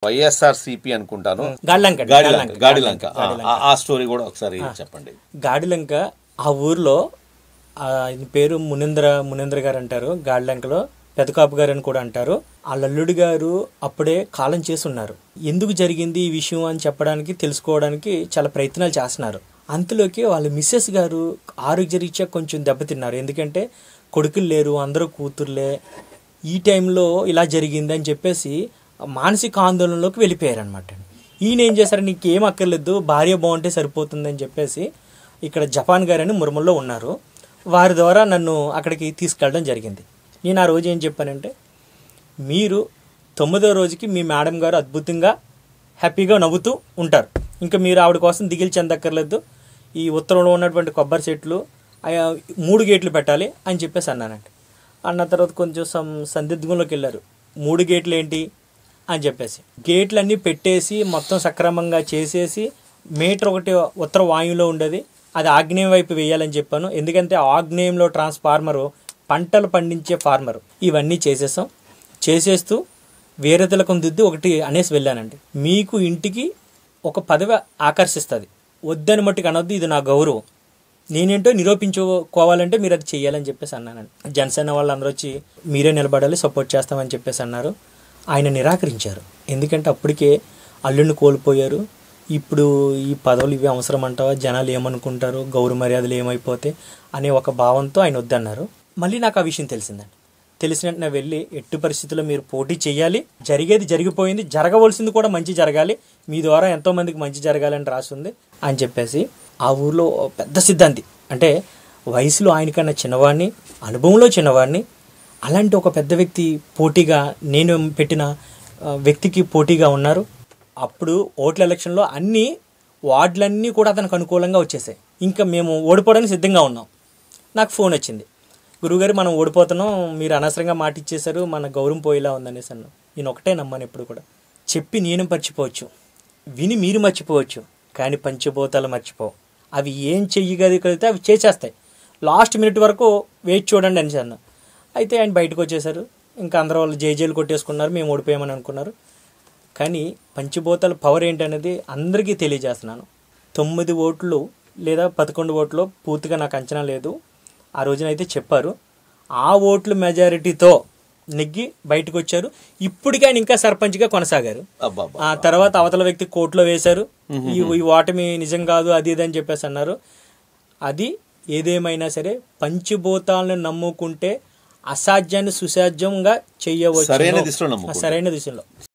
వైఎస్ఆర్సీపీ అనుకుంటాను, గాడిలంక. ఆ స్టోరీ కూడా ఒకసారి చెప్పండి. గాడిలంక ఆ ఊర్లో ఆయన పేరు మునేంద్ర గారు అంటారు. గాడిలంకలో పెదకాపు గారు అని కూడా అంటారు. ఆ అల్లుడి గారు అప్పుడే కాలం చేసి ఉన్నారు. ఎందుకు జరిగింది ఈ విషయం అని చెప్పడానికి తెలుసుకోవడానికి చాలా ప్రయత్నాలు చేస్తున్నారు. అంతలోకి వాళ్ళ మిస్సెస్ గారు ఆరోగ్యరీత్యా కొంచెం దెబ్బతిన్నారు. ఎందుకంటే కొడుకులు లేరు, అందరూ కూతుర్లే. ఈ టైంలో ఇలా జరిగింది అని చెప్పేసి మానసిక ఆందోళనలోకి వెళ్ళిపోయారనమాట. ఈయన ఏం చేశారు, నీకు ఏం అక్కర్లేదు, భార్య బాగుంటే సరిపోతుందని చెప్పేసి ఇక్కడ జపాన్ గారని మురమల్లో ఉన్నారు, వారి ద్వారా నన్ను అక్కడికి తీసుకెళ్ళడం జరిగింది. నేను ఆ రోజు ఏం చెప్పానంటే, మీరు 9వ రోజుకి మీ మేడం గారు అద్భుతంగా హ్యాపీగా నవ్వుతూ ఉంటారు, ఇంకా మీరు ఆవిడ కోసం దిగిలి చెందక్కర్లేదు, ఈ ఉత్తరంలో ఉన్నటువంటి కొబ్బరి చెట్లు 3 గేట్లు పెట్టాలి అని చెప్పేసి అన్నానండి. అన్న తర్వాత కొంచెం సందిగ్ధంలోకి వెళ్ళారు. 3 గేట్లు ఏంటి అని చెప్పేసి గేట్లన్నీ పెట్టేసి మొత్తం సక్రమంగా చేసేసి మీటర్ ఒకటి ఉత్తర వాయువులో ఉండేది, అది ఆగ్నేయం వైపు వేయాలని చెప్పాను. ఎందుకంటే ఆగ్నేయంలో ట్రాన్స్ఫార్మరు పంటలు పండించే ఫార్మరు. ఇవన్నీ చేసేస్తూ వేరే తిలకం దిద్దు ఒకటి అనేసి వెళ్ళానండి. మీకు ఇంటికి ఒక పదవి ఆకర్షిస్తుంది, వద్దని మట్టుకు అనొద్దు, ఇది నా గౌరవం, నేనేంటో నిరూపించుకోవాలంటే మీరు అది చెయ్యాలని చెప్పేసి అన్నానండి. జనసేన వాళ్ళందరూ వచ్చి మీరే నిలబడాలి, సపోర్ట్ చేస్తామని చెప్పేసి అన్నారు. ఆయన నిరాకరించారు. ఎందుకంటే అప్పటికే అల్లుడిని కోల్పోయారు. ఇప్పుడు ఈ పదవులు ఇవి అవసరం అంటావా, జనాలు ఏమనుకుంటారు, గౌరవ మర్యాదలు ఏమైపోతే అనే ఒక భావంతో ఆయన వద్దన్నారు. మళ్ళీ నాకు ఆ విషయం తెలిసిందండి. తెలిసినట్టు నేను వెళ్ళి ఎట్టి పరిస్థితుల్లో మీరు పోటీ చేయాలి, జరిగేది జరిగిపోయింది, జరగవలసింది కూడా మంచి జరగాలి, మీ ద్వారా ఎంతోమందికి మంచి జరగాలని రాసింది అని చెప్పేసి ఆ ఊర్లో పెద్ద సిద్ధాంతి, అంటే వయసులో ఆయనకన్నా చిన్నవాడిని, అనుభవంలో చిన్నవాడిని, అలాంటి ఒక పెద్ద వ్యక్తి పోటీగా నేను పెట్టిన వ్యక్తికి పోటీగా ఉన్నారు. అప్పుడు ఓట్ల ఎలక్షన్లో అన్ని వార్డులన్నీ కూడా అతనికి అనుకూలంగా వచ్చేసాయి. ఇంకా మేము ఓడిపోవడానికి సిద్ధంగా ఉన్నాం. నాకు ఫోన్ వచ్చింది, గురువుగారు మనం ఓడిపోతున్నాం, మీరు అనవసరంగా మాట ఇచ్చేశారు, మన గౌరవం పోయేలా ఉందనేసి అన్నాను. నేను ఒకటే నమ్మాను ఎప్పుడు కూడా, చెప్పి నేను మర్చిపోవచ్చు, విని మీరు మర్చిపోవచ్చు, కానీ పంచభూతాలు మర్చిపోవు. అవి ఏం చెయ్యగలిగితే అవి చేసేస్తాయి. లాస్ట్ మినిట్ వరకు వేచి చూడండి అనేసి అన్నా. అయితే ఆయన బయటకు వచ్చేసారు. ఇంకా అందరూ వాళ్ళు జేజేలు కొట్టేసుకున్నారు, మేము ఓడిపోయామని అనుకున్నారు. కానీ పంచభూతాల పవర్ ఏంటనేది అందరికీ తెలియజేస్తున్నాను. 9 ఓట్లు లేదా 11 ఓట్లు పూర్తిగా నాకు అంచనా లేదు. ఆ రోజునైతే చెప్పారు. ఆ ఓట్ల మెజారిటీతో నెగ్గి బయటకు వచ్చారు. ఇప్పటికీ ఆయన ఇంకా సర్పంచ్గా కొనసాగారు. ఆ తర్వాత అవతల వ్యక్తి కోర్టులో వేశారు, ఈ ఓటమి నిజం కాదు అది ఇది అని చెప్పేసి అన్నారు. అది ఏదేమైనా సరే పంచభూతాలను నమ్ముకుంటే అసాధ్యాన్ని సుసాధ్యంగా చేయవచ్చు, సరైన దిశలో.